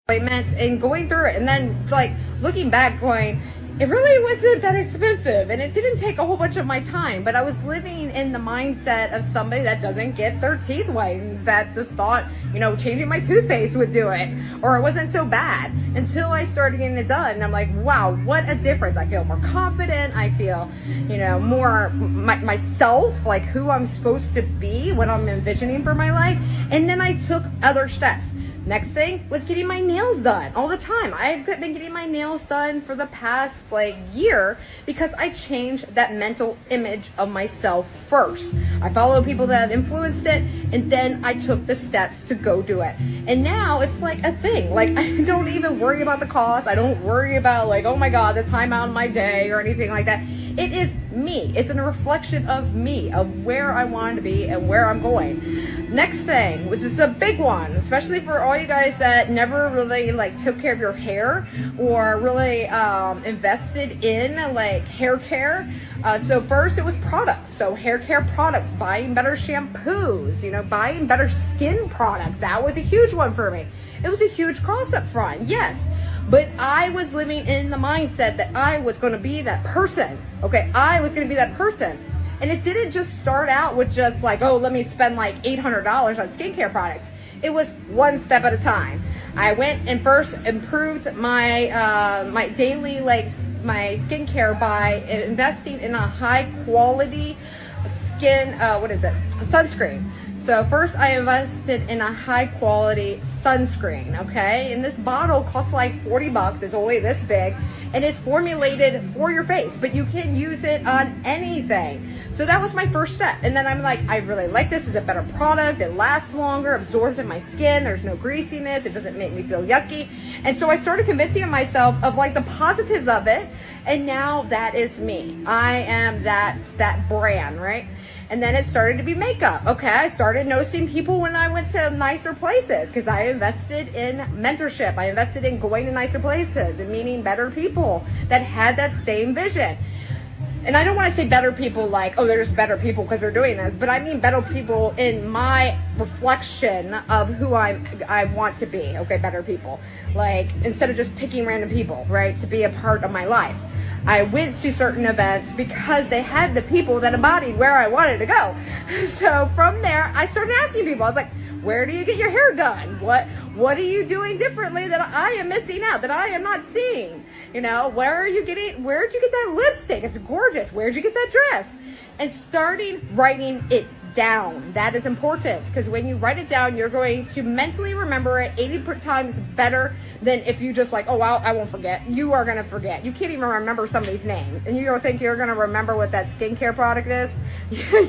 appointments and going through it, and then like looking back going, it really wasn't that expensive and it didn't take a whole bunch of my time, but I was living in the mindset of somebody that doesn't get their teeth whitened, that just thought, you know, changing my toothpaste would do it, or it wasn't so bad, until I started getting it done. And I'm like, wow, what a difference. I feel more confident. I feel, you know, more myself, like who I'm supposed to be, what I'm envisioning for my life. And then I took other steps. Next thing was getting my nails done all the time. I've been getting my nails done for the past like year because I changed that mental image of myself first. I follow people that influenced it, and then I took the steps to go do it. And now it's like a thing. Like I don't even worry about the cost. I don't worry about like, oh my God, the time out of my day or anything like that. It is me. It's a reflection of me, of where I wanted to be and where I'm going. Next thing, which is a big one, especially for all you guys that never really like took care of your hair or really invested in like hair care. So first it was products. So hair care products, buying better shampoos, you know, buying better skin products. That was a huge one for me. It was a huge cost up front, yes. But I was living in the mindset that I was going to be that person. Okay, I was going to be that person. And it didn't just start out with just like, oh, let me spend like $800 on skincare products. It was one step at a time. I went and first improved my my daily my skincare by investing in a high quality sunscreen. So first I invested in a high quality sunscreen, okay? And this bottle costs like $40. It's only this big, and it's formulated for your face, but you can use it on anything. So that was my first step. And then I'm like, I really like this. It's a better product. It lasts longer, absorbs in my skin. There's no greasiness. It doesn't make me feel yucky. And so I started convincing myself of like the positives of it. And now that is me. I am that brand, right? And then it started to be makeup. Okay, I started noticing people when I went to nicer places because I invested in mentorship. I invested in going to nicer places and meeting better people that had that same vision. And I don't want to say better people like, oh, they're just better people because they're doing this, but I mean better people in my reflection of who I want to be. Okay, better people. Like, instead of just picking random people, right, to be a part of my life. I went to certain events because they had the people that embodied where I wanted to go. So from there, I started asking people. I was like, where do you get your hair done? What are you doing differently that I am missing out, that I am not seeing? You know, where'd you get that lipstick? It's gorgeous. Where'd you get that dress? And starting writing it down. That is important because when you write it down, you're going to mentally remember it 80 times better than if you just like, oh, wow, I won't forget. You are going to forget. You can't even remember somebody's name. And you don't think you're going to remember what that skincare product is?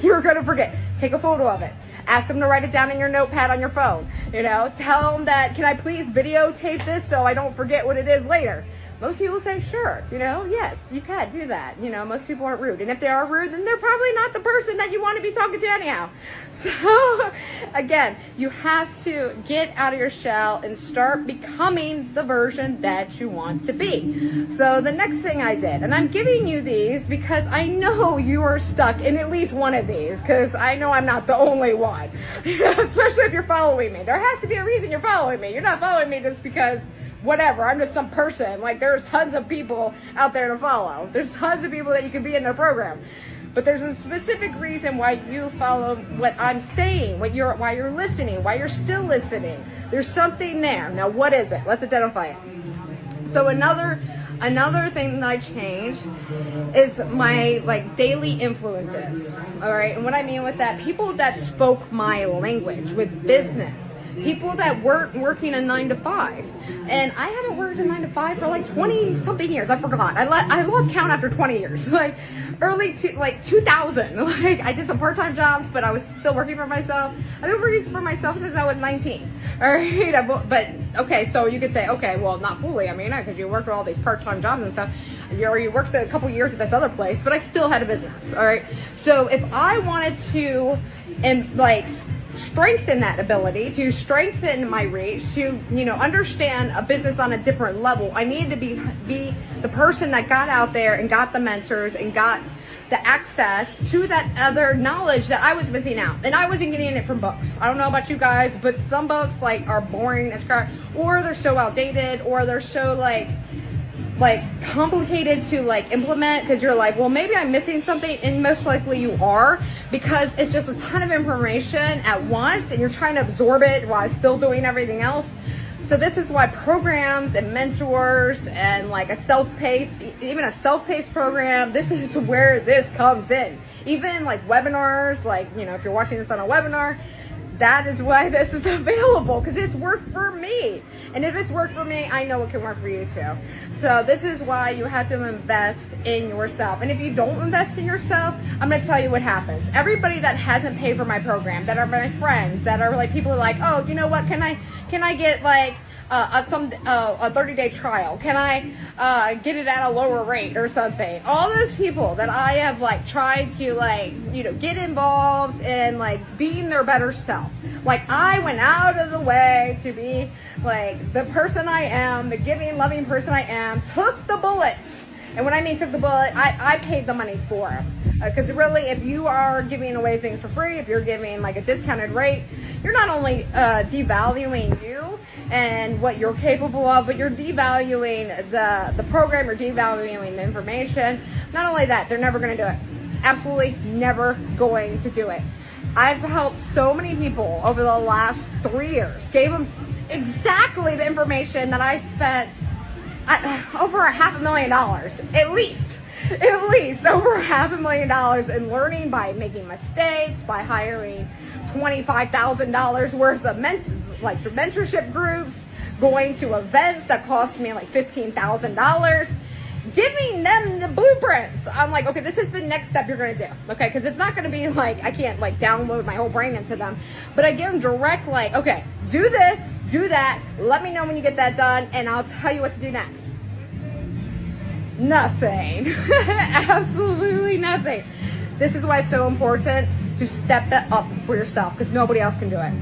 You're going to forget. Take a photo of it. Ask them to write it down in your notepad on your phone. You know, tell them that, can I please videotape this so I don't forget what it is later? Most people say, sure, you know, yes, you can do that. You know, most people aren't rude. And if they are rude, then they're probably not the person that you want to be talking to anyhow. So, again, you have to get out of your shell and start becoming the version that you want to be. So the next thing I did, and I'm giving you these because I know you are stuck in at least one of these, because I know I'm not the only one, especially if you're following me. There has to be a reason you're following me. You're not following me just because whatever, I'm just some person. Like, there's tons of people out there to follow. There's tons of people that you can be in their program. But there's a specific reason why you follow what I'm saying, why you're listening, why you're still listening. There's something there. Now, what is it? Let's identify it. So another thing that I changed is my daily influences. All right, and what I mean with that, people that spoke my language with business. People that weren't working a 9-to-5. And I haven't worked a 9-to-5 for 20 something years. I forgot. I lost count after 20 years. Early 2000. I did some part-time jobs, but I was still working for myself. I've been working for myself since I was 19. All right. But okay, so you could say, okay, well, not fully. I mean, because you worked all these part-time jobs and stuff. Or you worked a couple years at this other place, but I still had a business. All right. So if I wanted to, strengthen that ability, to strengthen my reach, to understand a business on a different level, I needed to be the person that got out there and got the mentors and got the access to that other knowledge that I was missing out. And I wasn't getting it from books. I don't know about you guys, but some books like are boring as crap, or they're so outdated, or they're so like complicated to like implement, because you're like, well, maybe I'm missing something, and most likely you are, because it's just a ton of information at once and you're trying to absorb it while still doing everything else. So this is why programs and mentors and like a self-paced, even a self-paced program, this is where this comes in. Even like webinars, like, you know, if you're watching this on a webinar, that is why this is available, because it's worked for me. And if it's worked for me, I know it can work for you too. So this is why you have to invest in yourself. And if you don't invest in yourself, I'm going to tell you what happens. Everybody that hasn't paid for my program, that are my friends, that are like, people are like, oh, you know what, can I get like a 30-day trial? Can I get it at a lower rate or something? All those people that I have like tried to like, you know, get involved in like being their better self. Like I went out of the way to be like the person I am, the giving, loving person I am, took the bullets. And when I mean took the bullet, I paid the money for it. Because really, if you are giving away things for free, if you're giving like a discounted rate, you're not only devaluing you and what you're capable of, but you're devaluing the program, you're devaluing the information. Not only that, they're never going to do it. Absolutely never going to do it. I've helped so many people over the last 3 years, gave them exactly the information that I spent over $500,000, at least over $500,000 in learning by making mistakes, by hiring $25,000 worth of mentorship groups, going to events that cost me like $15,000, giving them the blueprints. I'm like, okay, this is the next step you're going to do. Okay, because it's not going to be like, I can't like download my whole brain into them, but I give them direct, like, okay, do this, do that, let me know when you get that done, and I'll tell you what to do next. Nothing. Absolutely nothing. This is why it's so important to step it up for yourself, because nobody else can do it.